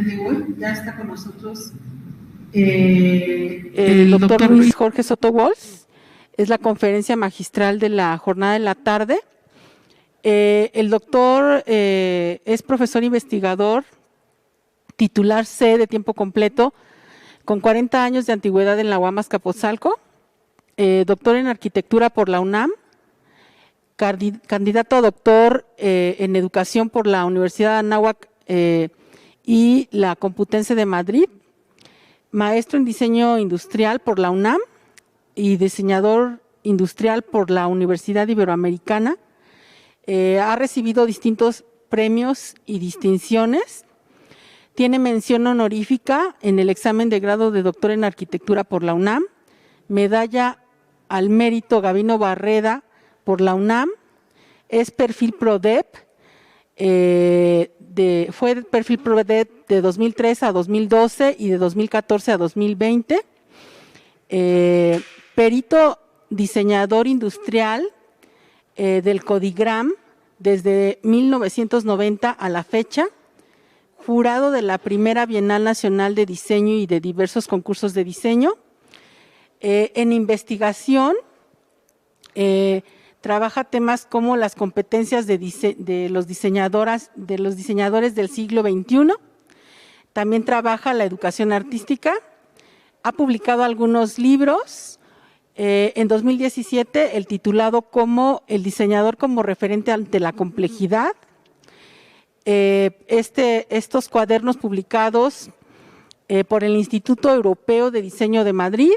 de hoy. Ya está con nosotros el doctor Luis Jorge Soto Wolf. Es la conferencia magistral de la jornada de la tarde. El doctor es profesor investigador, titular C de tiempo completo, con 40 años de antigüedad en la UAM Azcapotzalco, doctor en arquitectura por la UNAM, candidato a doctor en educación por la Universidad de Anáhuac y la Complutense de Madrid, maestro en diseño industrial por la UNAM y diseñador industrial por la Universidad Iberoamericana. Ha recibido distintos premios y distinciones. Tiene mención honorífica en el examen de grado de doctor en arquitectura por la UNAM, medalla al mérito Gabino Barreda por la UNAM, es perfil PRODEP, fue perfil PRODEP de 2003 a 2012 y de 2014 a 2020, perito diseñador industrial del Codigram desde 1990 a la fecha, jurado de la primera Bienal Nacional de Diseño y de diversos concursos de diseño. En investigación, trabaja temas como las competencias de los diseñadores del siglo XXI. También trabaja la educación artística. Ha publicado algunos libros. En 2017, el titulado como El diseñador como referente ante la complejidad. Estos cuadernos publicados por el Instituto Europeo de Diseño de Madrid.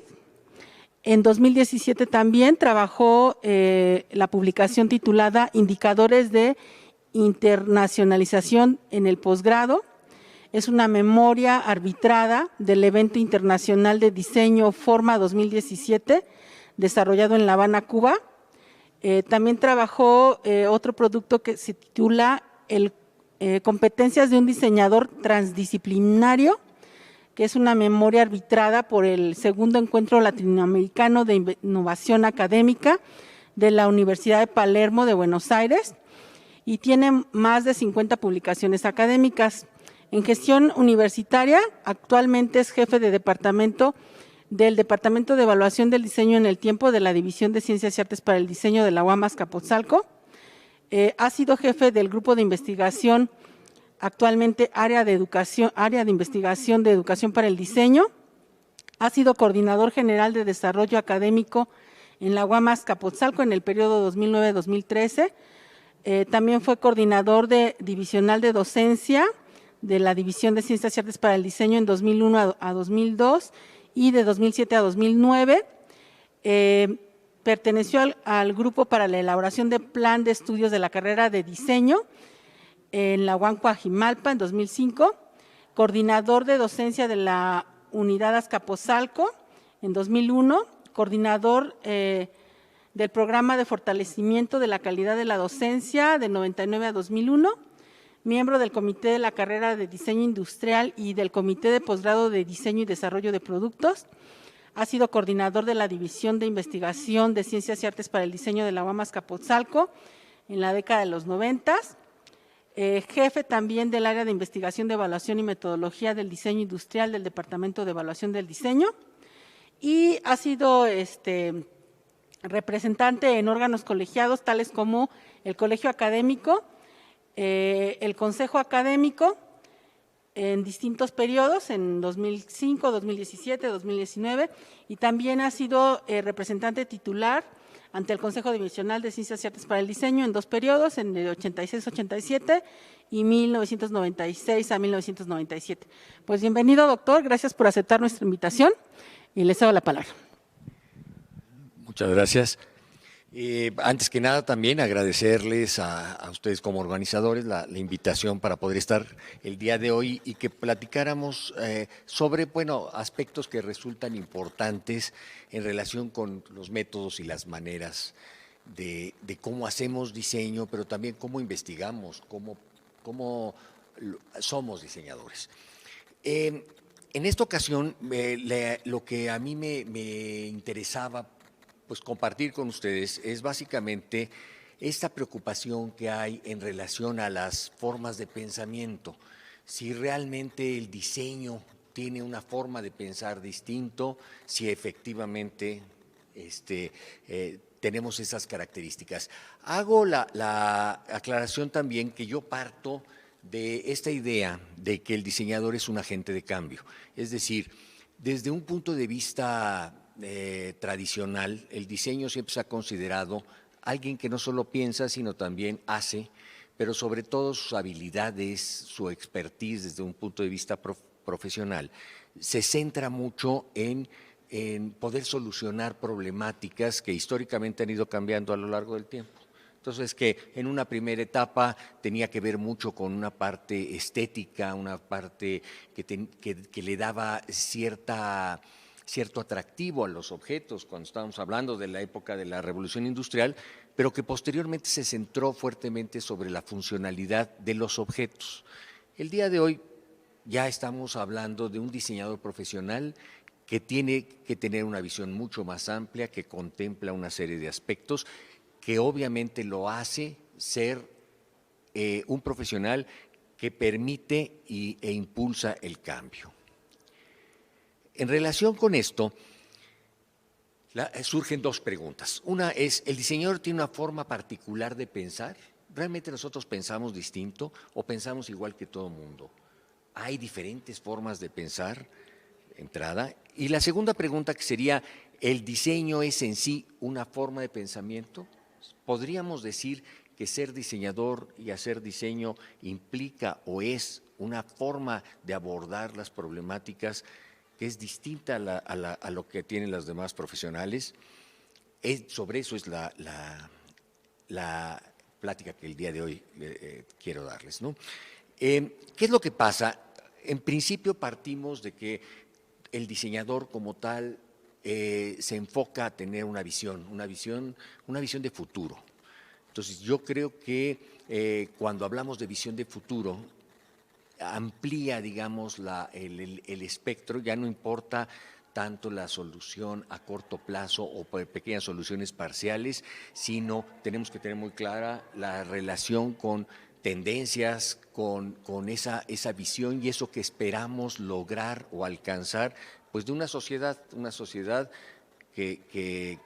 En 2017 también trabajó la publicación titulada Indicadores de Internacionalización en el Posgrado. Es una memoria arbitrada del evento internacional de diseño Forma 2017, desarrollado en La Habana, Cuba. También trabajó otro producto que se titula Competencias de un diseñador transdisciplinario, que es una memoria arbitrada por el segundo encuentro latinoamericano de innovación académica de la Universidad de Palermo de Buenos Aires, y tiene más de 50 publicaciones académicas. En gestión universitaria, actualmente es jefe de departamento del Departamento de Evaluación del Diseño en el Tiempo de la División de Ciencias y Artes para el Diseño de la UAM Azcapotzalco. Ha sido jefe del grupo de investigación, actualmente área de investigación de educación para el diseño. Ha sido coordinador general de desarrollo académico en la UAM Azcapotzalco en el periodo 2009-2013. También fue coordinador divisional de docencia de la División de Ciencias y Artes para el Diseño en 2001 a 2002 y de 2007 a 2009. Perteneció al grupo para la elaboración de plan de estudios de la carrera de diseño en la UAM Coajimalpa en 2005, coordinador de docencia de la Unidad Azcapotzalco en 2001, coordinador del programa de fortalecimiento de la calidad de la docencia de 99 a 2001, miembro del Comité de la Carrera de Diseño Industrial y del Comité de Posgrado de Diseño y Desarrollo de Productos. Ha sido coordinador de la División de Investigación de Ciencias y Artes para el Diseño de la UAM Azcapotzalco en la década de los 90. Jefe también del área de investigación de evaluación y metodología del diseño industrial del Departamento de Evaluación del Diseño, y ha sido representante en órganos colegiados tales como el Colegio Académico, el Consejo Académico, en distintos periodos, en 2005, 2017, 2019, y también ha sido representante titular ante el Consejo Divisional de Ciencias y Artes para el Diseño en dos periodos, en el 86-87 y 1996 a 1997. Pues bienvenido, doctor, gracias por aceptar nuestra invitación y le cedo la palabra. Muchas gracias. Antes que nada, también agradecerles a ustedes como organizadores la invitación para poder estar el día de hoy y que platicáramos sobre, aspectos que resultan importantes en relación con los métodos y las maneras de cómo hacemos diseño, pero también cómo investigamos, cómo somos diseñadores. En esta ocasión, lo que a mí me interesaba pues compartir con ustedes es básicamente esta preocupación que hay en relación a las formas de pensamiento. si realmente el diseño tiene una forma de pensar distinto, si efectivamente tenemos esas características. Hago la aclaración también que yo parto de esta idea de que el diseñador es un agente de cambio. Es decir, desde un punto de vista tradicional, el diseño siempre se ha considerado alguien que no solo piensa, sino también hace, pero sobre todo sus habilidades, su expertise desde un punto de vista profesional, se centra mucho en poder solucionar problemáticas que históricamente han ido cambiando a lo largo del tiempo. Entonces, que en una primera etapa tenía que ver mucho con una parte estética, una parte que le daba cierto atractivo a los objetos, cuando estábamos hablando de la época de la Revolución Industrial, pero que posteriormente se centró fuertemente sobre la funcionalidad de los objetos. El día de hoy ya estamos hablando de un diseñador profesional que tiene que tener una visión mucho más amplia, que contempla una serie de aspectos, que obviamente lo hace ser un profesional que permite e impulsa el cambio. En relación con esto, surgen dos preguntas. Una es, ¿el diseñador tiene una forma particular de pensar? ¿Realmente nosotros pensamos distinto o pensamos igual que todo el mundo? ¿Hay diferentes formas de pensar? Entrada. Y la segunda pregunta, que sería, ¿el diseño es en sí una forma de pensamiento? ¿Podríamos decir que ser diseñador y hacer diseño implica o es una forma de abordar las problemáticas que es distinta a lo que tienen las demás profesionales? Sobre eso es la plática que el día de hoy quiero darles, ¿no? ¿Qué es lo que pasa? En principio partimos de que el diseñador como tal se enfoca a tener una visión de futuro. Entonces, yo creo que cuando hablamos de visión de futuro, amplía, digamos, el espectro, ya no importa tanto la solución a corto plazo o pequeñas soluciones parciales, sino tenemos que tener muy clara la relación con tendencias, con esa visión y eso que esperamos lograr o alcanzar, pues de una sociedad que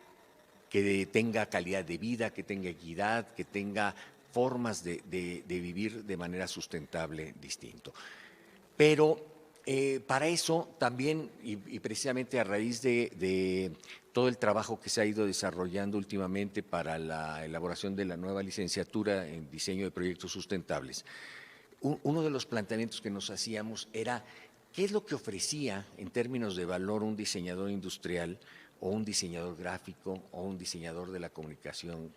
tenga calidad de vida, que tenga equidad, que tenga formas de vivir de manera sustentable distinto. Pero para eso también, y precisamente a raíz de todo el trabajo que se ha ido desarrollando últimamente para la elaboración de la nueva licenciatura en diseño de proyectos sustentables, uno de los planteamientos que nos hacíamos era qué es lo que ofrecía en términos de valor un diseñador industrial o un diseñador gráfico o un diseñador de la comunicación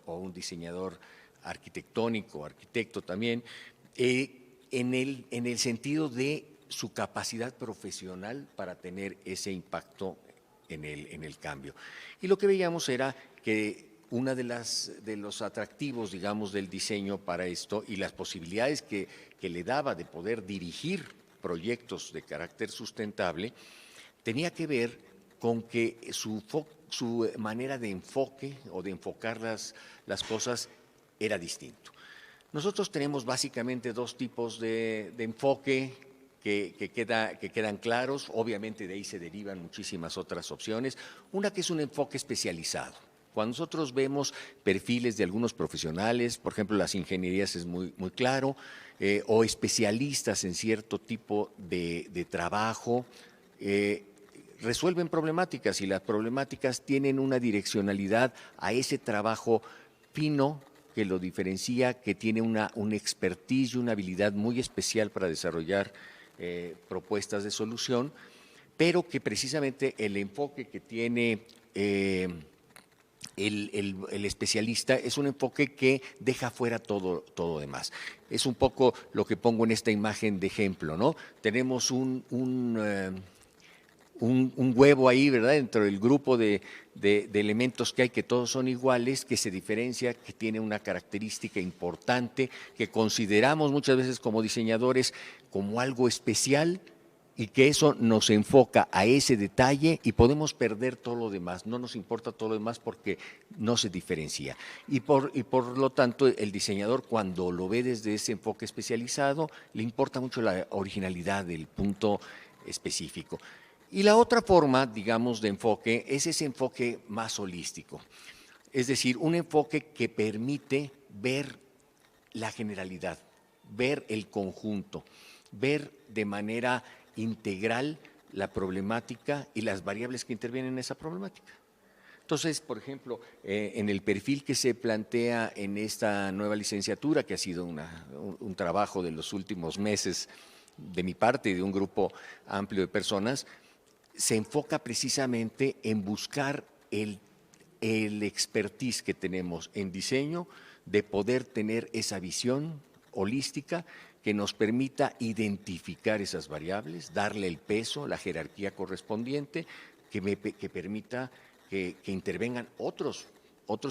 o un diseñador arquitectónico, arquitecto también, en el sentido de su capacidad profesional para tener ese impacto en el cambio. Y lo que veíamos era que uno de los atractivos, digamos, del diseño para esto y las posibilidades que le daba de poder dirigir proyectos de carácter sustentable, tenía que ver con que su manera de enfoque o de enfocar las cosas era distinto. Nosotros tenemos básicamente dos tipos de enfoque que quedan claros, obviamente de ahí se derivan muchísimas otras opciones. Una que es un enfoque especializado. Cuando nosotros vemos perfiles de algunos profesionales, por ejemplo, las ingenierías es muy claro, o especialistas en cierto tipo de trabajo, resuelven problemáticas y las problemáticas tienen una direccionalidad a ese trabajo fino que lo diferencia, que tiene una expertise y una habilidad muy especial para desarrollar propuestas de solución, pero que precisamente el enfoque que tiene el especialista es un enfoque que deja fuera todo demás. Es un poco lo que pongo en esta imagen de ejemplo, ¿no? Tenemos un huevo ahí, ¿verdad? Dentro del grupo de elementos que hay, que todos son iguales, que se diferencia, que tiene una característica importante, que consideramos muchas veces como diseñadores como algo especial, y que eso nos enfoca a ese detalle y podemos perder todo lo demás, no nos importa todo lo demás porque no se diferencia. Y por lo tanto el diseñador cuando lo ve desde ese enfoque especializado le importa mucho la originalidad del punto específico. Y la otra forma, digamos, de enfoque es ese enfoque más holístico, es decir, un enfoque que permite ver la generalidad, ver el conjunto, ver de manera integral la problemática y las variables que intervienen en esa problemática. Entonces, por ejemplo, en el perfil que se plantea en esta nueva licenciatura, que ha sido un trabajo de los últimos meses de mi parte y de un grupo amplio de personas, se enfoca precisamente en buscar el expertise que tenemos en diseño, de poder tener esa visión holística que nos permita identificar esas variables, darle el peso, la jerarquía correspondiente, que permita que intervengan otros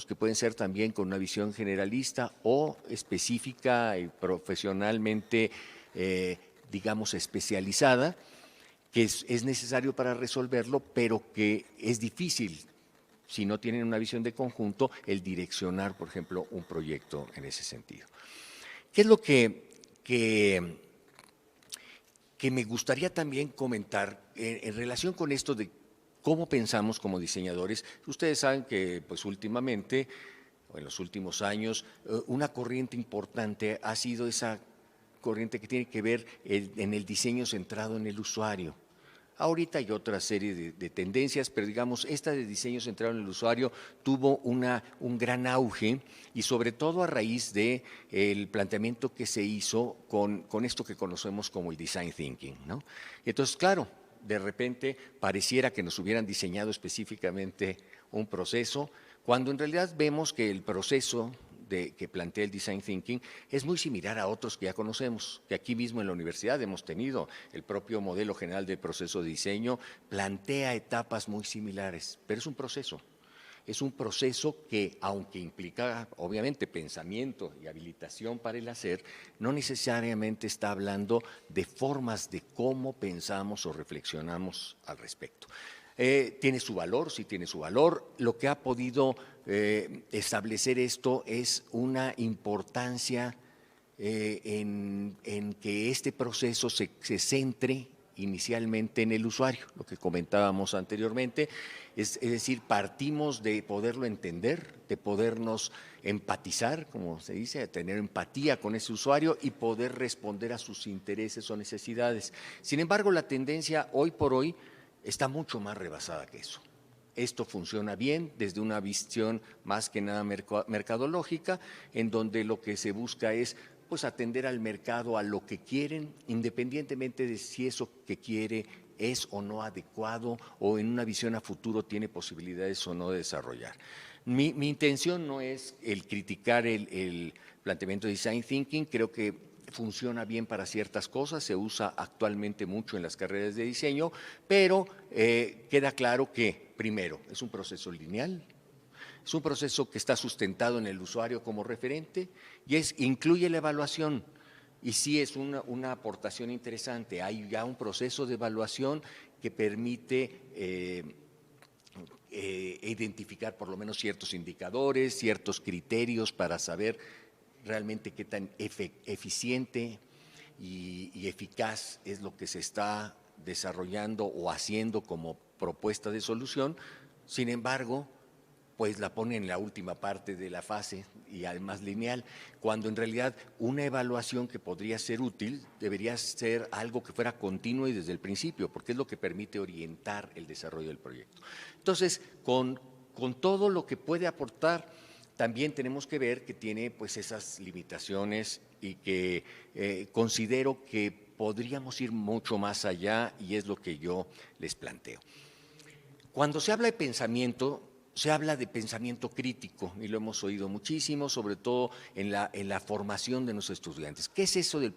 que pueden ser también con una visión generalista o específica y profesionalmente, digamos, especializada, que es necesario para resolverlo, pero que es difícil, si no tienen una visión de conjunto, el direccionar, por ejemplo, un proyecto en ese sentido. ¿Qué es lo que me gustaría también comentar en relación con esto de cómo pensamos como diseñadores? Ustedes saben que pues últimamente, o en los últimos años, una corriente importante ha sido esa corriente que tiene que ver en el diseño centrado en el usuario. Ahorita hay otra serie de tendencias, pero digamos, esta de diseño centrado en el usuario tuvo un gran auge y sobre todo a raíz del planteamiento que se hizo con esto que conocemos como el design thinking, ¿no? Entonces, claro, de repente pareciera que nos hubieran diseñado específicamente un proceso, cuando en realidad vemos que el proceso que plantea el design thinking es muy similar a otros que ya conocemos, que aquí mismo en la universidad hemos tenido. El propio modelo general del proceso de diseño plantea etapas muy similares, pero es un proceso. Es un proceso que, aunque implica obviamente pensamiento y habilitación para el hacer, no necesariamente está hablando de formas de cómo pensamos o reflexionamos al respecto. Tiene su valor, sí tiene su valor. Lo que ha podido establecer esto es una importancia en que este proceso se centre inicialmente en el usuario, lo que comentábamos anteriormente, es decir, partimos de poderlo entender, de podernos empatizar, como se dice, de tener empatía con ese usuario y poder responder a sus intereses o necesidades. Sin embargo, la tendencia hoy por hoy está mucho más rebasada que eso. Esto funciona bien desde una visión más que nada mercadológica, en donde lo que se busca es pues atender al mercado a lo que quieren, independientemente de si eso que quiere es o no adecuado o en una visión a futuro tiene posibilidades o no de desarrollar. Mi intención no es el criticar el planteamiento de design thinking, creo que funciona bien para ciertas cosas, se usa actualmente mucho en las carreras de diseño, pero queda claro que, primero, es un proceso lineal, es un proceso que está sustentado en el usuario como referente y incluye la evaluación. Y sí es una aportación interesante, hay ya un proceso de evaluación que permite identificar por lo menos ciertos indicadores, ciertos criterios para saber realmente qué tan eficiente y eficaz es lo que se está desarrollando o haciendo como propuesta de solución. Sin embargo, pues la pone en la última parte de la fase y además lineal, cuando en realidad una evaluación que podría ser útil debería ser algo que fuera continuo y desde el principio, porque es lo que permite orientar el desarrollo del proyecto. Entonces, con todo lo que puede aportar, también tenemos que ver que tiene pues esas limitaciones y que considero que podríamos ir mucho más allá y es lo que yo les planteo. Cuando se habla de pensamiento, se habla de pensamiento crítico y lo hemos oído muchísimo, sobre todo en la formación de nuestros estudiantes. ¿Qué es eso del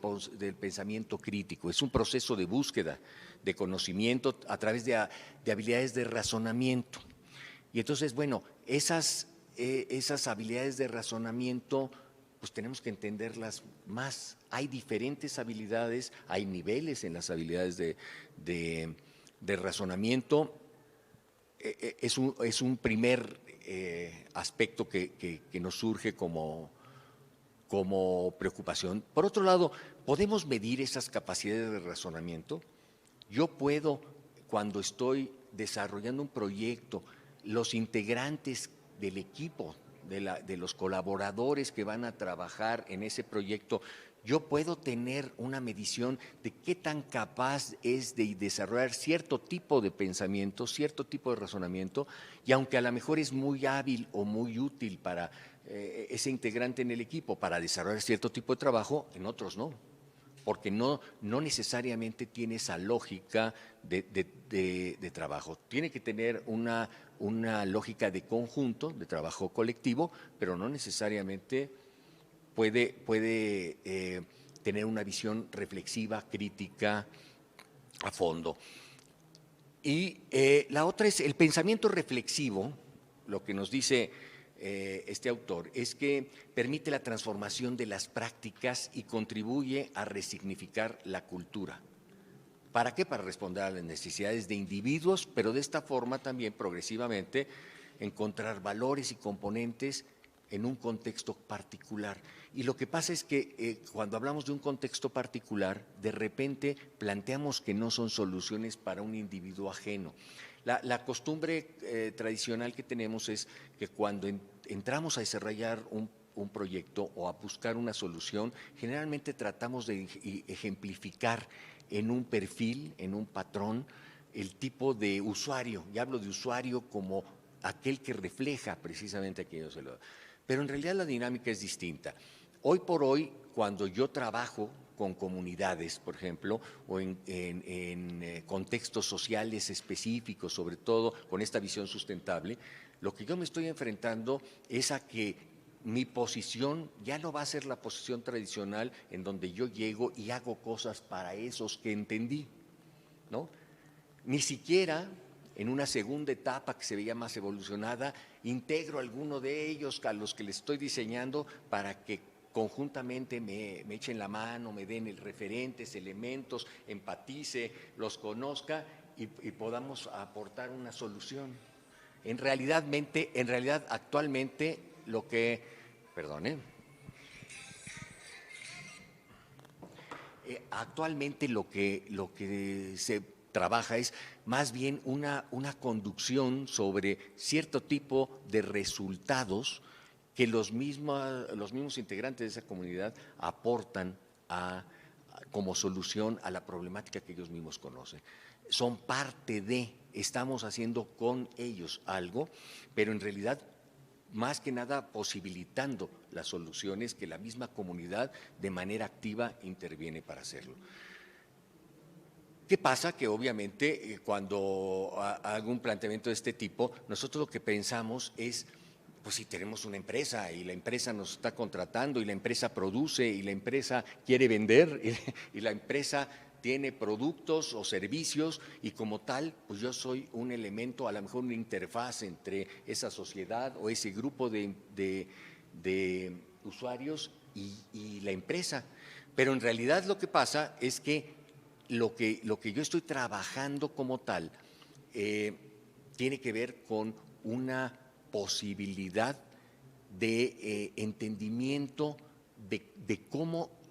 pensamiento crítico? Es un proceso de búsqueda, de conocimiento a través de habilidades de razonamiento. Y entonces, bueno, esas habilidades de razonamiento pues tenemos que entenderlas más. Hay diferentes habilidades, hay niveles en las habilidades de razonamiento. Es un primer aspecto que nos surge como preocupación. Por otro lado, ¿podemos medir esas capacidades de razonamiento? Yo puedo, cuando estoy desarrollando un proyecto, los integrantes del equipo, de los colaboradores que van a trabajar en ese proyecto, yo puedo tener una medición de qué tan capaz es de desarrollar cierto tipo de pensamiento, cierto tipo de razonamiento, y aunque a lo mejor es muy hábil o muy útil para ese integrante en el equipo para desarrollar cierto tipo de trabajo, en otros no, porque no necesariamente tiene esa lógica de trabajo. Tiene que tener una lógica de conjunto, de trabajo colectivo, pero no necesariamente puede tener una visión reflexiva, crítica, a fondo. Y la otra es el pensamiento reflexivo, lo que nos dice este autor, es que permite la transformación de las prácticas y contribuye a resignificar la cultura. ¿Para qué? Para responder a las necesidades de individuos, pero de esta forma también progresivamente encontrar valores y componentes en un contexto particular. Y lo que pasa es que cuando hablamos de un contexto particular, de repente planteamos que no son soluciones para un individuo ajeno. La costumbre tradicional que tenemos es que cuando entramos a desarrollar un proyecto o a buscar una solución, generalmente tratamos de ejemplificar en un perfil, en un patrón, el tipo de usuario. Y hablo de usuario como aquel que refleja precisamente aquello. Pero en realidad la dinámica es distinta. Hoy por hoy, cuando yo trabajo con comunidades, por ejemplo, o en contextos sociales específicos, sobre todo con esta visión sustentable, lo que yo me estoy enfrentando es a que mi posición ya no va a ser la posición tradicional en donde yo llego y hago cosas para esos que entendí, ¿no? Ni siquiera en una segunda etapa que se veía más evolucionada, integro a alguno de ellos a los que les estoy diseñando para que conjuntamente me echen la mano, me den referentes, elementos, empatice, los conozca y podamos aportar una solución. En realidad actualmente lo que, actualmente lo que se trabaja es más bien una conducción sobre cierto tipo de resultados que los mismos integrantes de esa comunidad aportan como solución a la problemática que ellos mismos conocen. Son parte estamos haciendo con ellos algo, pero en realidad más que nada posibilitando las soluciones que la misma comunidad de manera activa interviene para hacerlo. ¿Qué pasa? Que obviamente cuando hago un planteamiento de este tipo, nosotros lo que pensamos es, pues si tenemos una empresa y la empresa nos está contratando y la empresa produce y la empresa quiere vender y la empresa tiene productos o servicios y como tal, pues yo soy un elemento, a lo mejor una interfaz entre esa sociedad o ese grupo de usuarios y la empresa. Pero en realidad lo que pasa es que lo que yo estoy trabajando como tal tiene que ver con una posibilidad de entendimiento de cómo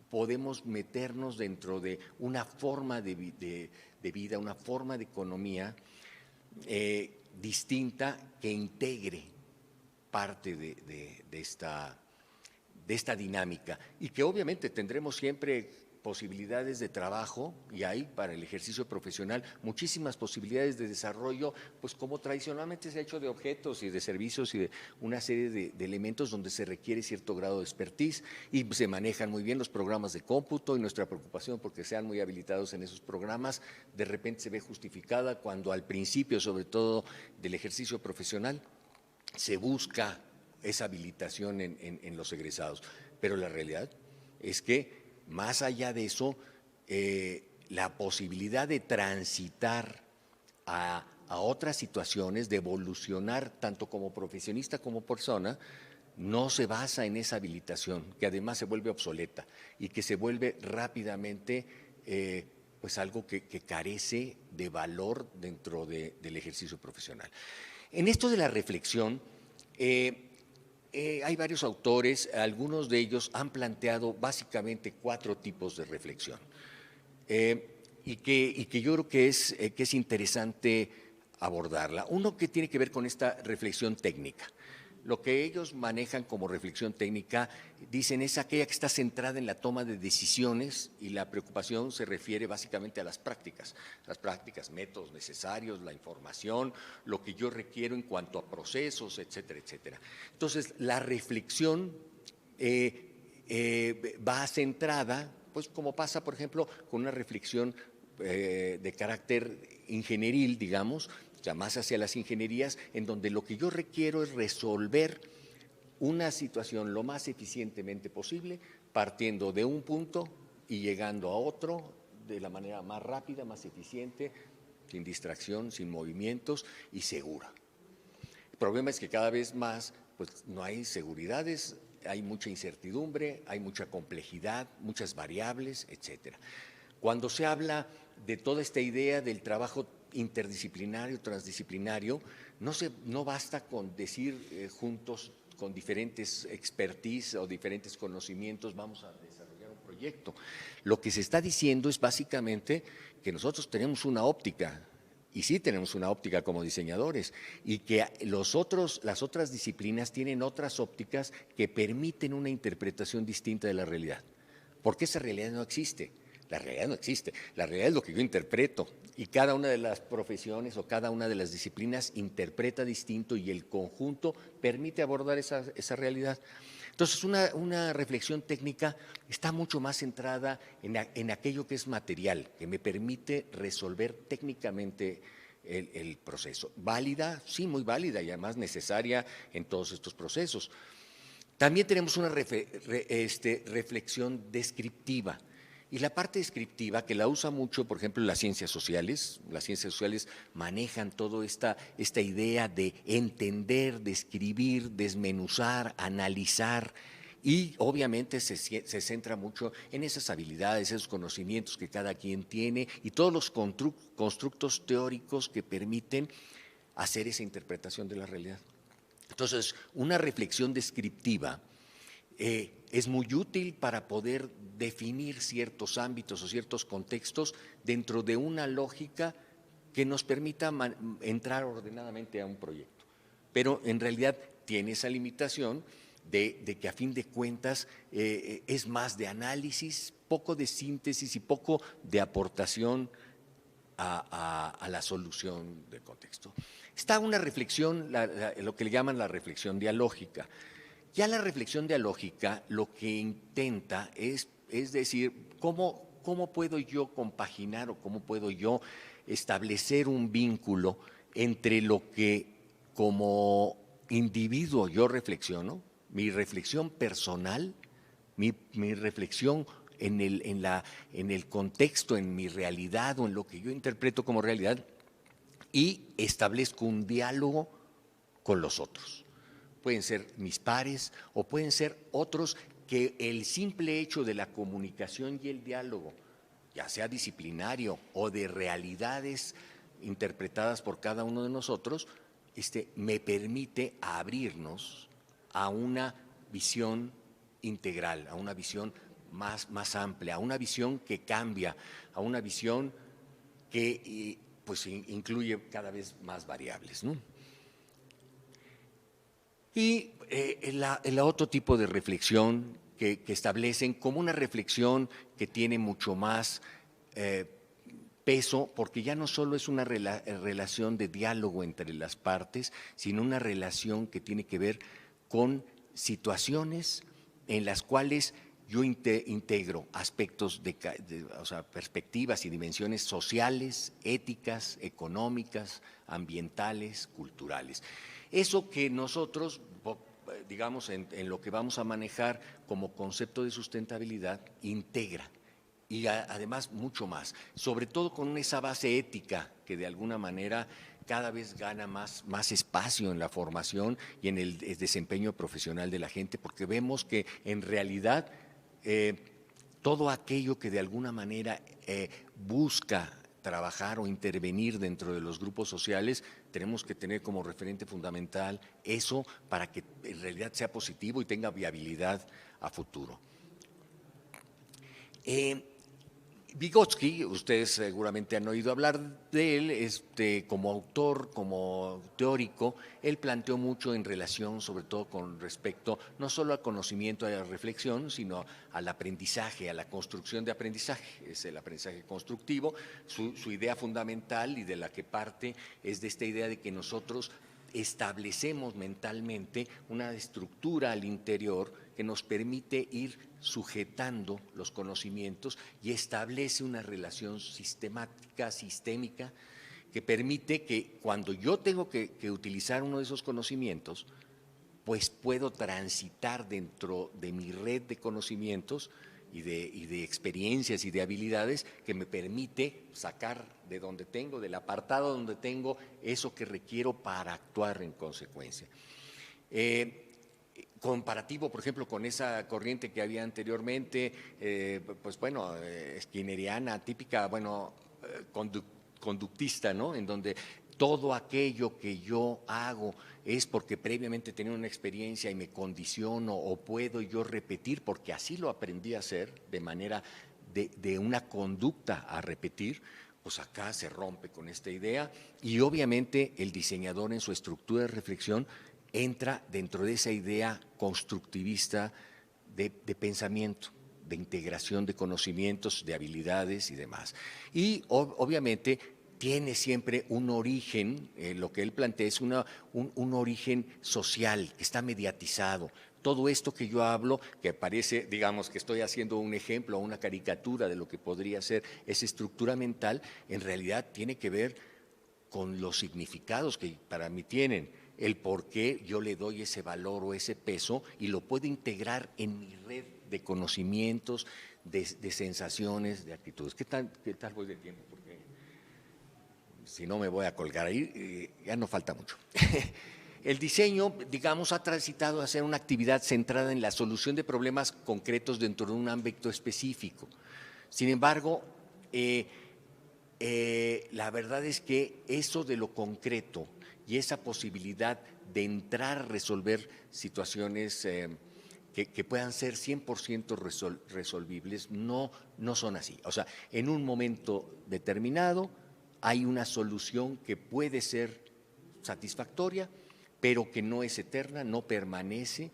podemos meternos dentro de una forma de vida, una forma de economía distinta que integre parte de esta dinámica y que obviamente tendremos siempre posibilidades de trabajo y hay para el ejercicio profesional muchísimas posibilidades de desarrollo, pues como tradicionalmente se ha hecho de objetos y de servicios y de una serie de elementos donde se requiere cierto grado de expertise y se manejan muy bien los programas de cómputo y nuestra preocupación porque sean muy habilitados en esos programas de repente se ve justificada cuando al principio, sobre todo del ejercicio profesional, se busca esa habilitación en los egresados. Pero la realidad es que más allá de eso, la posibilidad de transitar a otras situaciones, de evolucionar tanto como profesionista como persona, no se basa en esa habilitación, que además se vuelve obsoleta y que se vuelve rápidamente pues algo que carece de valor dentro del ejercicio profesional. En esto de la reflexión, hay varios autores, algunos de ellos han planteado básicamente 4 tipos de reflexión, y que yo creo que es interesante abordarla. Uno que tiene que ver con esta reflexión técnica. Lo que ellos manejan como reflexión técnica, dicen, es aquella que está centrada en la toma de decisiones, y la preocupación se refiere básicamente a las prácticas, métodos necesarios, la información, lo que yo requiero en cuanto a procesos, etcétera, etcétera. Entonces, la reflexión va centrada, pues como pasa, por ejemplo, con una reflexión de carácter ingenieril, digamos, o sea, más hacia las ingenierías, en donde lo que yo requiero es resolver una situación lo más eficientemente posible, partiendo de un punto y llegando a otro de la manera más rápida, más eficiente, sin distracción, sin movimientos y segura. El problema es que cada vez más pues, no hay seguridades, hay mucha incertidumbre, hay mucha complejidad, muchas variables, etcétera. Cuando se habla de toda esta idea del trabajo interdisciplinario, transdisciplinario, no basta con decir juntos, con diferentes expertise o diferentes conocimientos, vamos a desarrollar un proyecto. Lo que se está diciendo es básicamente que nosotros tenemos una óptica, y sí tenemos una óptica como diseñadores, y que las otras disciplinas tienen otras ópticas que permiten una interpretación distinta de la realidad. Porque esa realidad no existe. La realidad no existe, la realidad es lo que yo interpreto, y cada una de las profesiones o cada una de las disciplinas interpreta distinto, y el conjunto permite abordar esa realidad. Entonces, una reflexión técnica está mucho más centrada en aquello que es material, que me permite resolver técnicamente el proceso. Válida, sí, muy válida, y además necesaria en todos estos procesos. También tenemos una reflexión descriptiva. Y la parte descriptiva, que la usa mucho, por ejemplo, las ciencias sociales manejan toda esta idea de entender, describir, desmenuzar, analizar, y obviamente se centra mucho en esas habilidades, esos conocimientos que cada quien tiene y todos los constructos teóricos que permiten hacer esa interpretación de la realidad. Entonces, una reflexión descriptiva es muy útil para poder definir ciertos ámbitos o ciertos contextos dentro de una lógica que nos permita entrar ordenadamente a un proyecto. Pero en realidad tiene esa limitación de que a fin de cuentas es más de análisis, poco de síntesis y poco de aportación a la solución del contexto. Está una reflexión, lo que le llaman la reflexión dialógica. Ya la reflexión dialógica lo que intenta es decir, ¿cómo puedo yo compaginar o cómo puedo yo establecer un vínculo entre lo que como individuo yo reflexiono, mi reflexión personal, mi reflexión en el contexto, en mi realidad o en lo que yo interpreto como realidad, y establezco un diálogo con los otros? Pueden ser mis pares o pueden ser otros que el simple hecho de la comunicación y el diálogo, ya sea disciplinario o de realidades interpretadas por cada uno de nosotros, me permite abrirnos a una visión integral, a una visión más amplia, a una visión que cambia, a una visión que pues incluye cada vez más variables, ¿no? Y el otro tipo de reflexión que establecen como una reflexión que tiene mucho más peso, porque ya no solo es una relación de diálogo entre las partes, sino una relación que tiene que ver con situaciones en las cuales yo integro aspectos o sea, perspectivas y dimensiones sociales, éticas, económicas, ambientales, culturales. Eso que nosotros, digamos, en lo que vamos a manejar como concepto de sustentabilidad, integra y además mucho más, sobre todo con esa base ética que de alguna manera cada vez gana más espacio en la formación y en el desempeño profesional de la gente, porque vemos que en realidad todo aquello que de alguna manera busca trabajar o intervenir dentro de los grupos sociales, tenemos que tener como referente fundamental eso para que en realidad sea positivo y tenga viabilidad a futuro. Vygotsky, ustedes seguramente han oído hablar de él, como autor, como teórico, él planteó mucho en relación, sobre todo con respecto no solo al conocimiento y a la reflexión, sino al aprendizaje, a la construcción de aprendizaje, es el aprendizaje constructivo. Su idea fundamental y de la que parte es de esta idea de que nosotros establecemos mentalmente una estructura al interior que nos permite ir sujetando los conocimientos y establece una relación sistemática, sistémica, que permite que cuando yo tengo que utilizar uno de esos conocimientos, pues puedo transitar dentro de mi red de conocimientos y de experiencias y de habilidades que me permite sacar de donde tengo, del apartado donde tengo, eso que requiero para actuar en consecuencia. Comparativo, por ejemplo, con esa corriente que había anteriormente, pues bueno, skinneriana, típica, bueno, conductista, ¿no? En donde todo aquello que yo hago es porque previamente tenía una experiencia y me condiciono o puedo yo repetir porque así lo aprendí a hacer de manera de una conducta a repetir. Pues acá se rompe con esta idea y obviamente el diseñador en su estructura de reflexión entra dentro de esa idea constructivista de pensamiento, de integración de conocimientos, de habilidades y demás. Y obviamente tiene siempre un origen, lo que él plantea es un origen social que está mediatizado. Todo esto que yo hablo, que parece, digamos, que estoy haciendo un ejemplo o una caricatura de lo que podría ser esa estructura mental, en realidad tiene que ver con los significados que para mí tienen, el por qué yo le doy ese valor o ese peso y lo puedo integrar en mi red de conocimientos, de sensaciones, de actitudes. ¿Qué tal voy de tiempo? Porque si no me voy a colgar ahí, ya no falta mucho. El diseño, digamos, ha transitado a ser una actividad centrada en la solución de problemas concretos dentro de un ámbito específico. Sin embargo, la verdad es que eso de lo concreto y esa posibilidad de entrar a resolver situaciones que puedan ser 100% resolvibles no son así. O sea, en un momento determinado hay una solución que puede ser satisfactoria, pero que no es eterna, no permanece,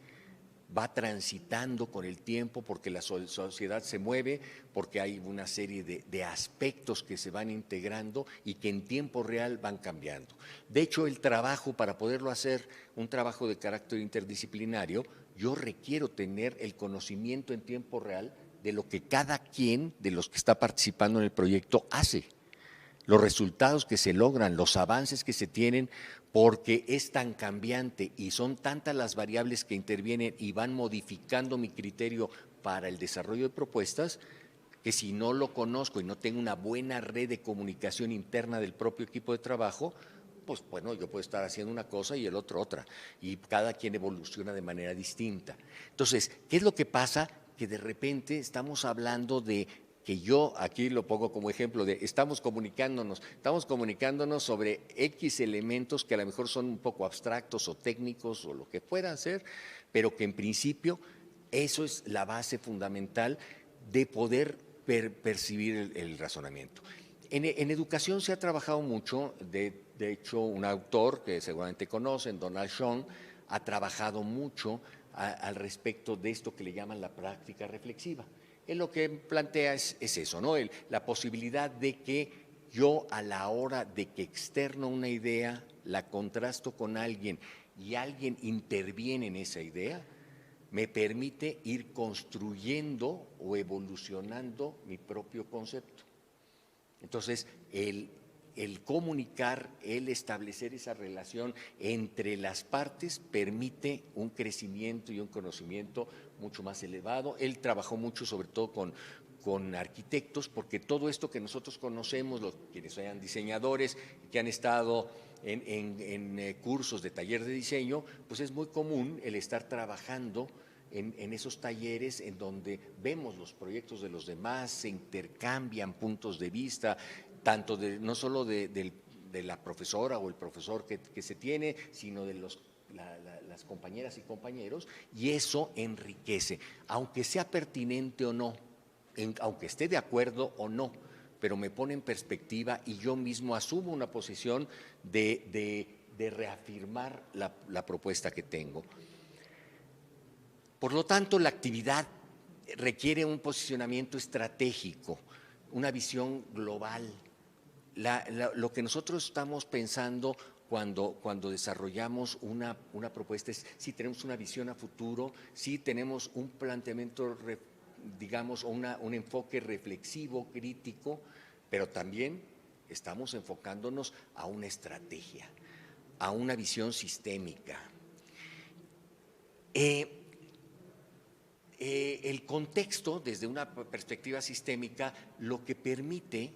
va transitando con el tiempo porque la sociedad se mueve, porque hay una serie de aspectos que se van integrando y que en tiempo real van cambiando. De hecho, el trabajo, para poderlo hacer, un trabajo de carácter interdisciplinario, yo requiero tener el conocimiento en tiempo real de lo que cada quien de los que está participando en el proyecto hace, los resultados que se logran, los avances que se tienen, porque es tan cambiante y son tantas las variables que intervienen y van modificando mi criterio para el desarrollo de propuestas, que si no lo conozco y no tengo una buena red de comunicación interna del propio equipo de trabajo, pues bueno, yo puedo estar haciendo una cosa y el otro otra, y cada quien evoluciona de manera distinta. Entonces, ¿qué es lo que pasa? Que de repente estamos hablando de que yo aquí lo pongo como ejemplo de estamos comunicándonos sobre X elementos que a lo mejor son un poco abstractos o técnicos o lo que puedan ser, pero que en principio eso es la base fundamental de poder percibir el razonamiento. En educación se ha trabajado mucho, de hecho un autor que seguramente conocen, Donald Schoen, ha trabajado mucho al respecto de esto que le llaman la práctica reflexiva. Él lo que plantea es eso, ¿no? La posibilidad de que yo a la hora de que externo una idea, la contrasto con alguien y alguien interviene en esa idea, me permite ir construyendo o evolucionando mi propio concepto. Entonces, el comunicar, el establecer esa relación entre las partes permite un crecimiento y un conocimiento mucho más elevado. Él trabajó mucho sobre todo con arquitectos, porque todo esto que nosotros conocemos, quienes sean diseñadores, que han estado en cursos de taller de diseño, pues es muy común el estar trabajando en esos talleres en donde vemos los proyectos de los demás, se intercambian puntos de vista, tanto no solo de la profesora o el profesor que se tiene, sino de las compañeras y compañeros, y eso enriquece, aunque sea pertinente o no, aunque esté de acuerdo o no, pero me pone en perspectiva y yo mismo asumo una posición de reafirmar la propuesta que tengo. Por lo tanto, la actividad requiere un posicionamiento estratégico, una visión global. Lo que nosotros estamos pensando cuando desarrollamos una propuesta es si tenemos una visión a futuro, si tenemos un planteamiento, digamos, un enfoque reflexivo, crítico, pero también estamos enfocándonos a una estrategia, a una visión sistémica. El contexto, desde una perspectiva sistémica, lo que permite,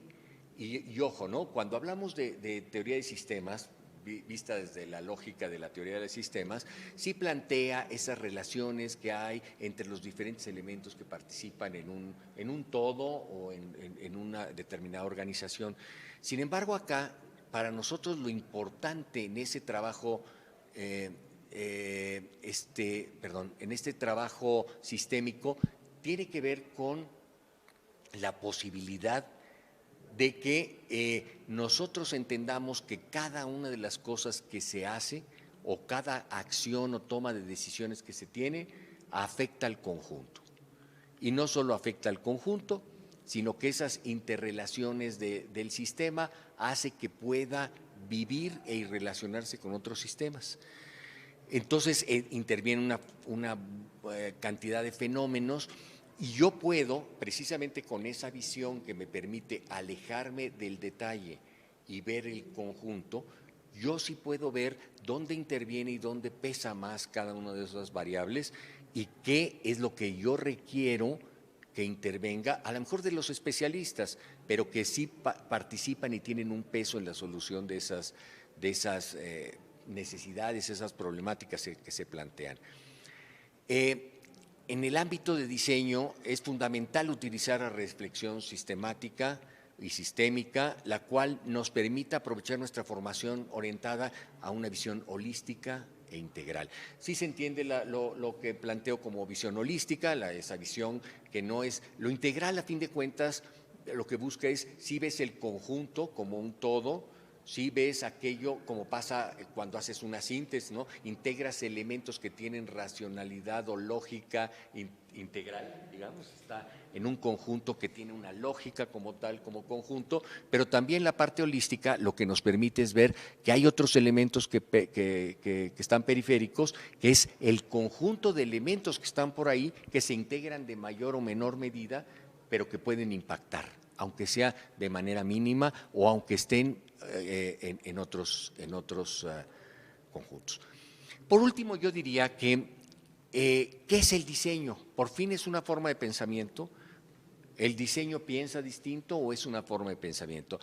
y ojo, ¿no? Cuando hablamos de teoría de sistemas, vista desde la lógica de la teoría de sistemas, sí plantea esas relaciones que hay entre los diferentes elementos que participan en un todo o en una determinada organización. Sin embargo, acá, para nosotros lo importante en ese trabajo, en este trabajo sistémico, tiene que ver con la posibilidad de que nosotros entendamos que cada una de las cosas que se hace o cada acción o toma de decisiones que se tiene afecta al conjunto. Y no solo afecta al conjunto, sino que esas interrelaciones del sistema hace que pueda vivir e relacionarse con otros sistemas. Entonces interviene una cantidad de fenómenos. Y yo puedo, precisamente con esa visión que me permite alejarme del detalle y ver el conjunto, yo sí puedo ver dónde interviene y dónde pesa más cada una de esas variables y qué es lo que yo requiero que intervenga, a lo mejor de los especialistas, pero que sí participan y tienen un peso en la solución de esas necesidades, esas problemáticas que se plantean. En el ámbito de diseño es fundamental utilizar la reflexión sistemática y sistémica, la cual nos permita aprovechar nuestra formación orientada a una visión holística e integral. Sí se entiende lo que planteo como visión holística, esa visión que no es lo integral, a fin de cuentas, lo que busca es si ves el conjunto como un todo, si ves aquello como pasa cuando haces una síntesis, ¿no? Integras elementos que tienen racionalidad o lógica integral, digamos, está en un conjunto que tiene una lógica como tal, como conjunto, pero también la parte holística lo que nos permite es ver que hay otros elementos que están periféricos, que es el conjunto de elementos que están por ahí, que se integran de mayor o menor medida, pero que pueden impactar, aunque sea de manera mínima o aunque estén en otros conjuntos. Por último, yo diría que ¿qué es el diseño? Por fin es una forma de pensamiento. ¿El diseño piensa distinto o es una forma de pensamiento?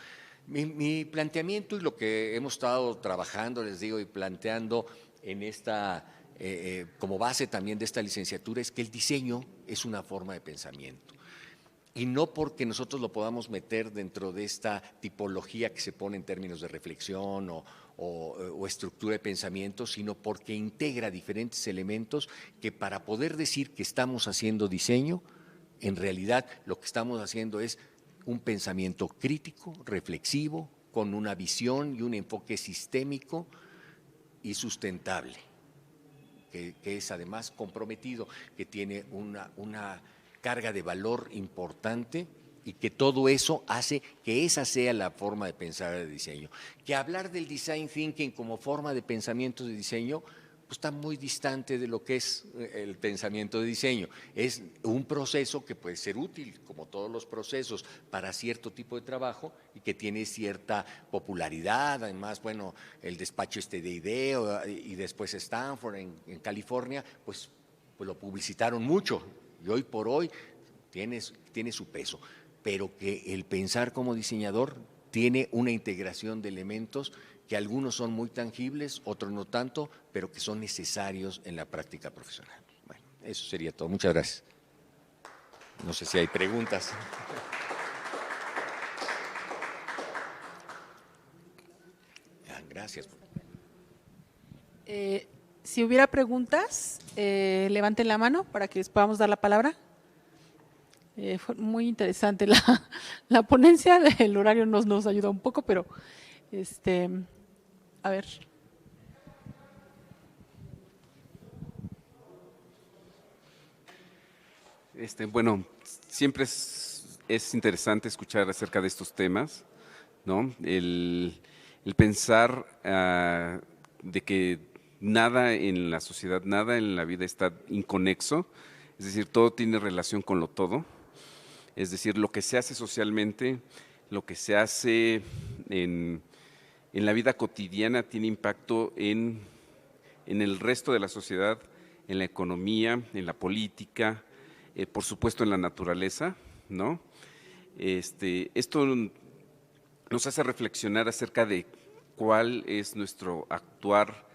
Mi planteamiento y lo que hemos estado trabajando, les digo, y planteando en como base también de esta licenciatura es que el diseño es una forma de pensamiento. Y no porque nosotros lo podamos meter dentro de esta tipología que se pone en términos de reflexión o estructura de pensamiento, sino porque integra diferentes elementos que para poder decir que estamos haciendo diseño, en realidad lo que estamos haciendo es un pensamiento crítico, reflexivo, con una visión y un enfoque sistémico y sustentable, que es además comprometido, que tiene una carga de valor importante y que todo eso hace que esa sea la forma de pensar el diseño. Que hablar del design thinking como forma de pensamiento de diseño pues está muy distante de lo que es el pensamiento de diseño. Es un proceso que puede ser útil, como todos los procesos, para cierto tipo de trabajo y que tiene cierta popularidad. Además, bueno, el despacho de IDEO y después Stanford en California, pues lo publicitaron mucho. Y hoy por hoy tiene su peso, pero que el pensar como diseñador tiene una integración de elementos que algunos son muy tangibles, otros no tanto, pero que son necesarios en la práctica profesional. Bueno, eso sería todo. Muchas gracias. No sé si hay preguntas. Gracias. Si hubiera preguntas, levanten la mano para que les podamos dar la palabra. Fue muy interesante la ponencia, el horario nos ayuda un poco, pero a ver. Bueno, siempre es interesante escuchar acerca de estos temas, ¿no? El pensar de que nada en la sociedad, nada en la vida está inconexo, es decir, todo tiene relación con lo todo, es decir, lo que se hace socialmente, lo que se hace en la vida cotidiana tiene impacto en el resto de la sociedad, en la economía, en la política, por supuesto en la naturaleza, ¿no? Esto nos hace reflexionar acerca de cuál es nuestro actuar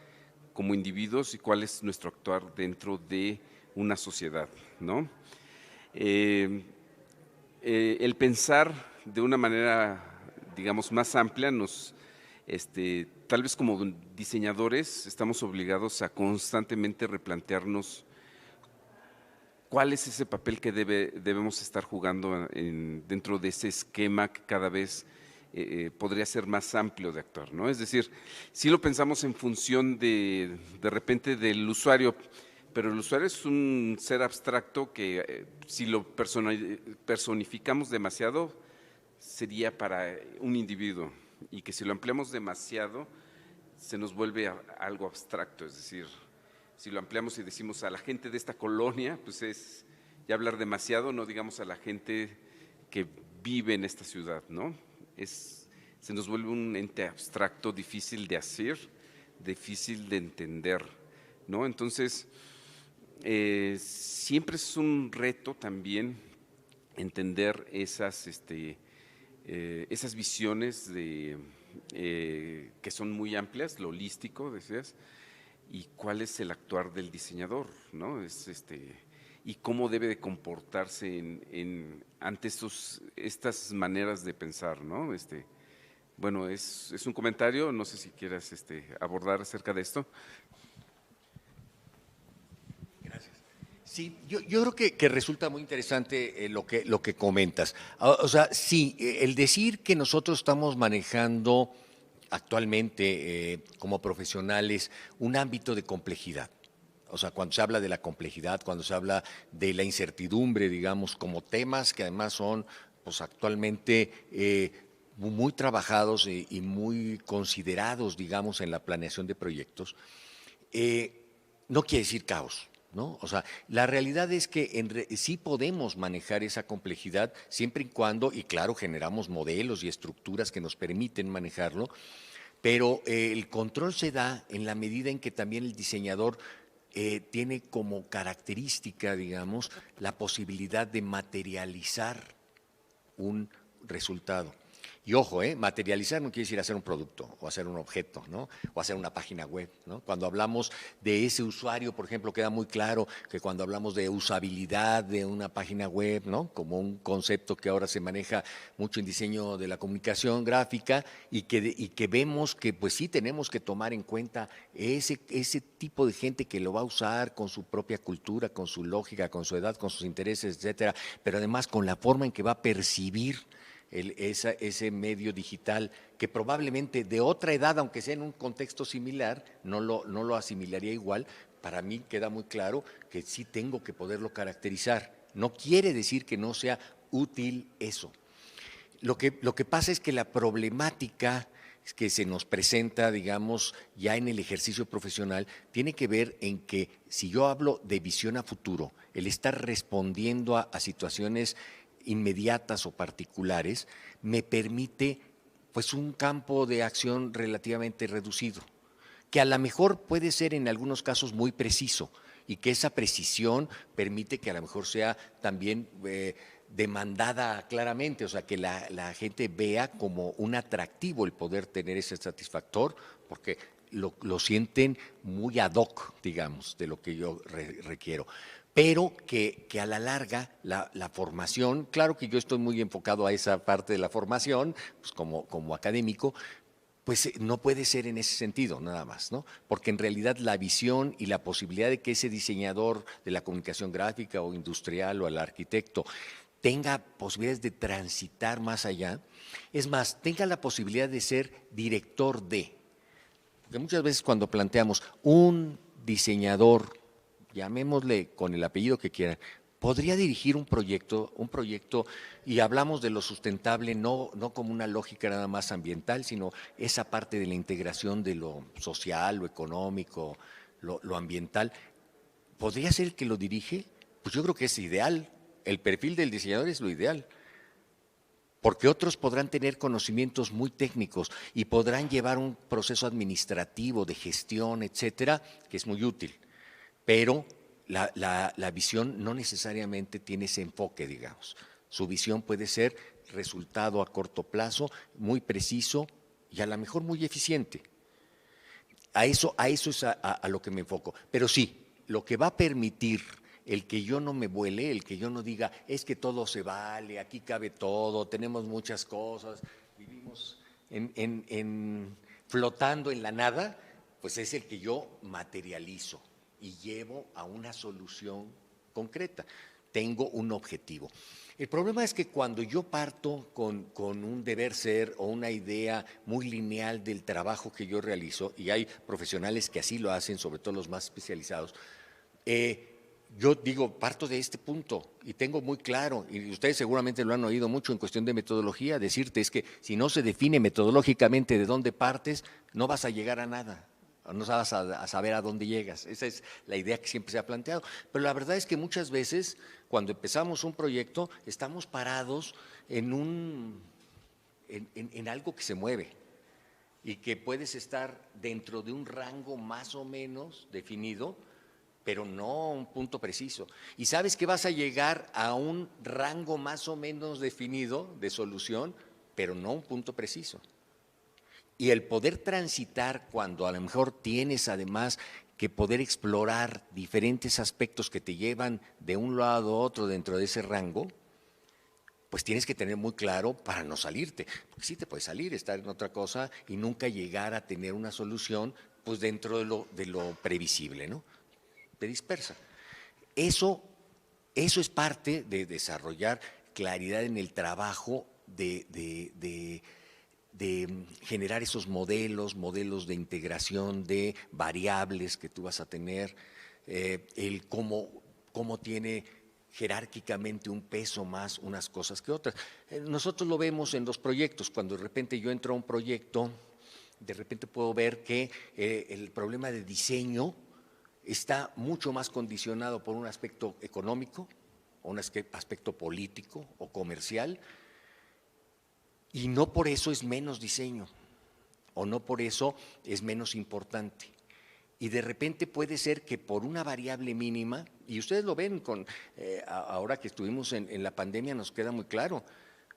como individuos y cuál es nuestro actuar dentro de una sociedad, ¿no? El pensar de una manera, digamos, más amplia nos, tal vez como diseñadores estamos obligados a constantemente replantearnos cuál es ese papel que debemos estar jugando dentro de ese esquema que cada vez podría ser más amplio de actuar, ¿no? Es decir, si lo pensamos en función de repente del usuario, pero el usuario es un ser abstracto que si lo personificamos demasiado sería para un individuo y que si lo ampliamos demasiado se nos vuelve algo abstracto, es decir, si lo ampliamos y decimos a la gente de esta colonia, pues es ya hablar demasiado, no digamos a la gente que vive en esta ciudad, ¿no? Se nos vuelve un ente abstracto, difícil de hacer, difícil de entender, ¿no? Entonces, siempre es un reto también entender esas visiones que son muy amplias, lo holístico, decías, y cuál es el actuar del diseñador, ¿no? Y cómo debe de comportarse ante estas maneras de pensar, ¿no? Bueno, es un comentario, no sé si quieras abordar acerca de esto. Gracias. Sí, yo creo que resulta muy interesante lo que comentas. O sea, sí, el decir que nosotros estamos manejando actualmente como profesionales un ámbito de complejidad. O sea, cuando se habla de la complejidad, cuando se habla de la incertidumbre, digamos, como temas que además son pues actualmente muy trabajados y muy considerados, digamos, en la planeación de proyectos, no quiere decir caos. ¿No? O sea, la realidad es que sí podemos manejar esa complejidad siempre y cuando, y claro, generamos modelos y estructuras que nos permiten manejarlo, pero el control se da en la medida en que también el diseñador tiene como característica, digamos, la posibilidad de materializar un resultado. Y ojo, materializar no quiere decir hacer un producto o hacer un objeto, ¿no? O hacer una página web, ¿no? Cuando hablamos de ese usuario, por ejemplo, queda muy claro que cuando hablamos de usabilidad de una página web, ¿no? Como un concepto que ahora se maneja mucho en diseño de la comunicación gráfica y que vemos que pues sí tenemos que tomar en cuenta ese tipo de gente que lo va a usar con su propia cultura, con su lógica, con su edad, con sus intereses, etcétera, pero además con la forma en que va a percibir ese medio digital que probablemente de otra edad, aunque sea en un contexto similar, no lo asimilaría igual. Para mí queda muy claro que sí tengo que poderlo caracterizar. No quiere decir que no sea útil eso. Lo que pasa es que la problemática que se nos presenta, digamos, ya en el ejercicio profesional, tiene que ver en que si yo hablo de visión a futuro, el estar respondiendo a situaciones inmediatas o particulares, me permite pues un campo de acción relativamente reducido. que a lo mejor puede ser en algunos casos muy preciso y que esa precisión permite que a lo mejor sea también demandada claramente, o sea, que la gente vea como un atractivo el poder tener ese satisfactor, porque lo sienten muy ad hoc, digamos, de lo que yo requiero. Pero que a la larga la formación, claro que yo estoy muy enfocado a esa parte de la formación, pues como académico, pues no puede ser en ese sentido nada más, ¿no? Porque en realidad la visión y la posibilidad de que ese diseñador de la comunicación gráfica o industrial o el arquitecto tenga posibilidades de transitar más allá, es más, tenga la posibilidad de ser director de. Porque muchas veces cuando planteamos un diseñador, llamémosle con el apellido que quieran, podría dirigir un proyecto, y hablamos de lo sustentable no como una lógica nada más ambiental, sino esa parte de la integración de lo social, lo económico, lo ambiental. ¿Podría ser el que lo dirige? Pues yo creo que es ideal. El perfil del diseñador es lo ideal. Porque otros podrán tener conocimientos muy técnicos y podrán llevar un proceso administrativo de gestión, etcétera, que es muy útil. Pero la visión no necesariamente tiene ese enfoque, digamos. Su visión puede ser resultado a corto plazo, muy preciso y a lo mejor muy eficiente. A eso es a lo que me enfoco. Pero sí, lo que va a permitir el que yo no me vuele, el que yo no diga, es que todo se vale, aquí cabe todo, tenemos muchas cosas, vivimos flotando en la nada, pues es el que yo materializo y llevo a una solución concreta. Tengo un objetivo. El problema es que cuando yo parto con un deber ser o una idea muy lineal del trabajo que yo realizo, y hay profesionales que así lo hacen, sobre todo los más especializados, yo digo, parto de este punto y tengo muy claro, y ustedes seguramente lo han oído mucho en cuestión de metodología, decirte es que si no se define metodológicamente de dónde partes, no vas a llegar a nada. No vas a saber a dónde llegas. Esa es la idea que siempre se ha planteado. Pero la verdad es que muchas veces, cuando empezamos un proyecto, estamos parados en algo que se mueve y que puedes estar dentro de un rango más o menos definido, pero no un punto preciso. Y sabes que vas a llegar a un rango más o menos definido de solución, pero no un punto preciso. Y el poder transitar cuando a lo mejor tienes además que poder explorar diferentes aspectos que te llevan de un lado a otro dentro de ese rango, pues tienes que tener muy claro para no salirte. Porque sí te puedes salir, estar en otra cosa y nunca llegar a tener una solución pues dentro de lo previsible, ¿no? Te dispersa. Eso es parte de desarrollar claridad en el trabajo de generar esos modelos de integración de variables que tú vas a tener, el cómo tiene jerárquicamente un peso más unas cosas que otras. Nosotros lo vemos en los proyectos, cuando de repente yo entro a un proyecto, de repente puedo ver que el problema de diseño está mucho más condicionado por un aspecto económico, o un aspecto político o comercial, y no por eso es menos diseño, o no por eso es menos importante. Y de repente puede ser que por una variable mínima, y ustedes lo ven ahora que estuvimos en la pandemia, nos queda muy claro,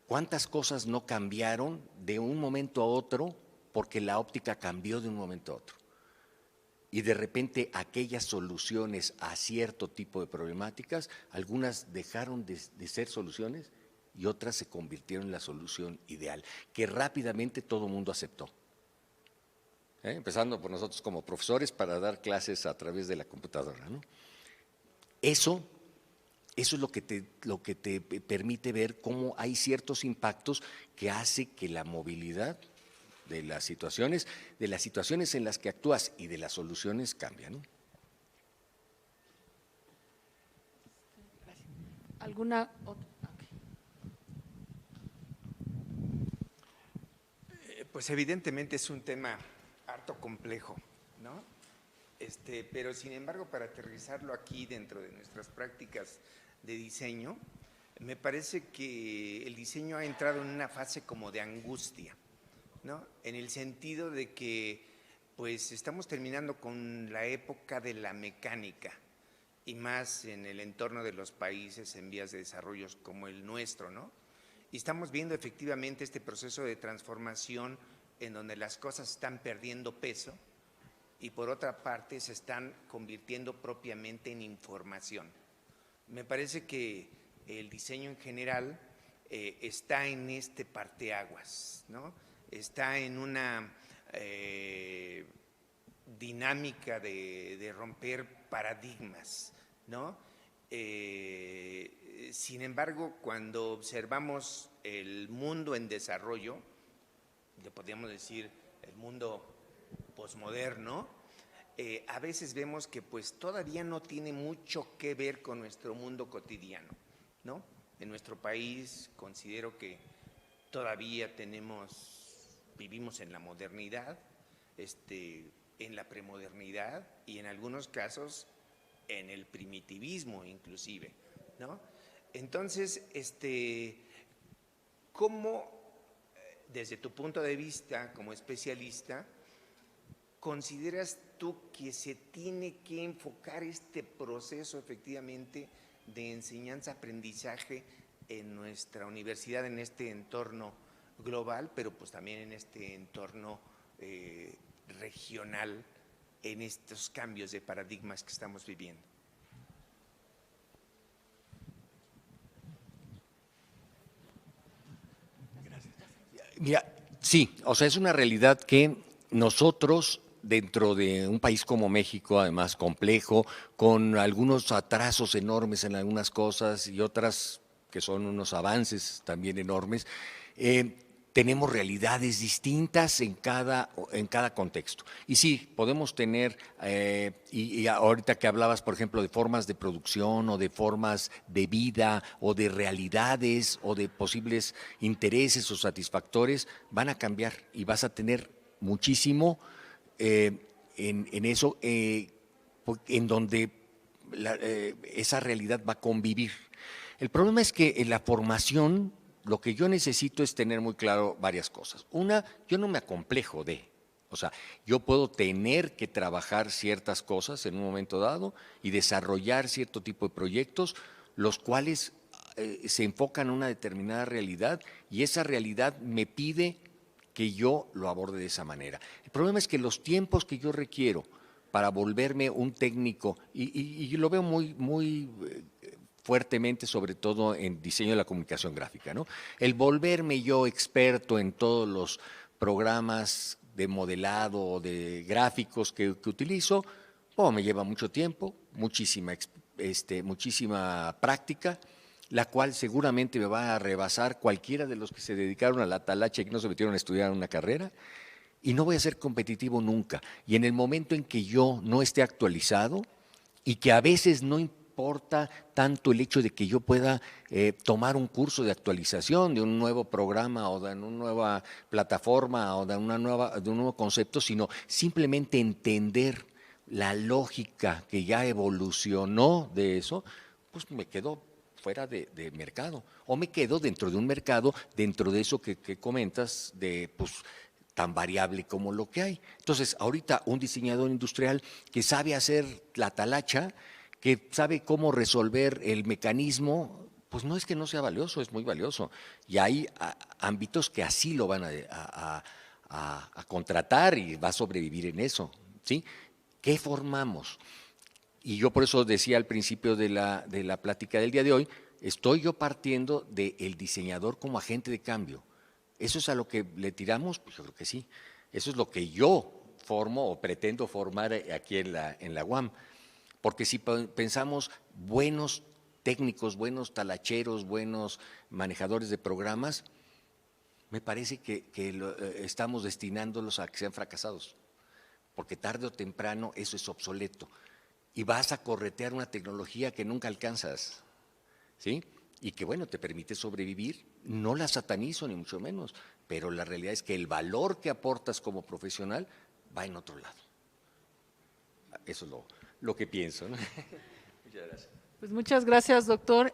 cuántas cosas no cambiaron de un momento a otro porque la óptica cambió de un momento a otro. Y de repente aquellas soluciones a cierto tipo de problemáticas, algunas dejaron de ser soluciones y otras se convirtieron en la solución ideal, que rápidamente todo el mundo aceptó. Empezando por nosotros como profesores para dar clases a través de la computadora, ¿no? Eso es lo que te permite ver cómo hay ciertos impactos que hace que la movilidad de las situaciones en las que actúas y de las soluciones cambian, ¿no? ¿Alguna otra? Pues evidentemente es un tema harto complejo, ¿no? Pero sin embargo, para aterrizarlo aquí dentro de nuestras prácticas de diseño, me parece que el diseño ha entrado en una fase como de angustia, ¿no? En el sentido de que pues estamos terminando con la época de la mecánica, y más en el entorno de los países en vías de desarrollo como el nuestro, ¿no? Y estamos viendo efectivamente este proceso de transformación en donde las cosas están perdiendo peso y por otra parte se están convirtiendo propiamente en información. Me parece que el diseño en general está en este parteaguas, ¿no? Está en una dinámica de romper paradigmas, ¿no? Sin embargo, cuando observamos el mundo en desarrollo, le podríamos decir el mundo posmoderno, a veces vemos que pues todavía no tiene mucho que ver con nuestro mundo cotidiano, ¿no? En nuestro país considero que todavía vivimos en la modernidad, en la premodernidad y en algunos casos en el primitivismo inclusive, ¿no? Entonces, ¿cómo, desde tu punto de vista como especialista, consideras tú que se tiene que enfocar este proceso efectivamente de enseñanza-aprendizaje en nuestra universidad, en este entorno global, pero pues también en este entorno regional, en estos cambios de paradigmas que estamos viviendo? Mira, sí, o sea, es una realidad que nosotros, dentro de un país como México, además complejo, con algunos atrasos enormes en algunas cosas y otras que son unos avances también enormes, tenemos realidades distintas en cada contexto. Y sí, podemos tener, y ahorita que hablabas, por ejemplo, de formas de producción o de formas de vida o de realidades o de posibles intereses o satisfactores, van a cambiar y vas a tener muchísimo en eso, en donde esa realidad va a convivir. El problema es que en la formación lo que yo necesito es tener muy claro varias cosas. Una, yo no me acomplejo o sea, yo puedo tener que trabajar ciertas cosas en un momento dado y desarrollar cierto tipo de proyectos, los cuales se enfocan en una determinada realidad y esa realidad me pide que yo lo aborde de esa manera. El problema es que los tiempos que yo requiero para volverme un técnico, y lo veo muy fuertemente, sobre todo en diseño de la comunicación gráfica, ¿no? El volverme yo experto en todos los programas de modelado o de gráficos que utilizo, me lleva mucho tiempo, muchísima práctica, la cual seguramente me va a rebasar cualquiera de los que se dedicaron a la talacha y que no se metieron a estudiar una carrera, y no voy a ser competitivo nunca. Y en el momento en que yo no esté actualizado y que a veces no importa tanto el hecho de que yo pueda tomar un curso de actualización de un nuevo programa o de una nueva plataforma o de un nuevo concepto, sino simplemente entender la lógica que ya evolucionó de eso, pues me quedo fuera de mercado o me quedo dentro de un mercado, dentro de eso que comentas, pues tan variable como lo que hay. Entonces, ahorita un diseñador industrial que sabe hacer la talacha, que sabe cómo resolver el mecanismo, pues no es que no sea valioso, es muy valioso. Y hay ámbitos que así lo van a contratar y va a sobrevivir en eso, ¿sí? ¿Qué formamos? Y yo por eso decía al principio de la plática del día de hoy, estoy yo partiendo del diseñador como agente de cambio. ¿Eso es a lo que le tiramos? Pues yo creo que sí. Eso es lo que yo formo o pretendo formar aquí en la UAM. Porque si pensamos buenos técnicos, buenos talacheros, buenos manejadores de programas, me parece que estamos destinándolos a que sean fracasados. Porque tarde o temprano eso es obsoleto. Y vas a corretear una tecnología que nunca alcanzas, ¿sí? Y que, bueno, te permite sobrevivir. No la satanizo, ni mucho menos, pero la realidad es que el valor que aportas como profesional va en otro lado. Eso es lo que pienso, ¿no? Muchas gracias. Pues muchas gracias, doctor.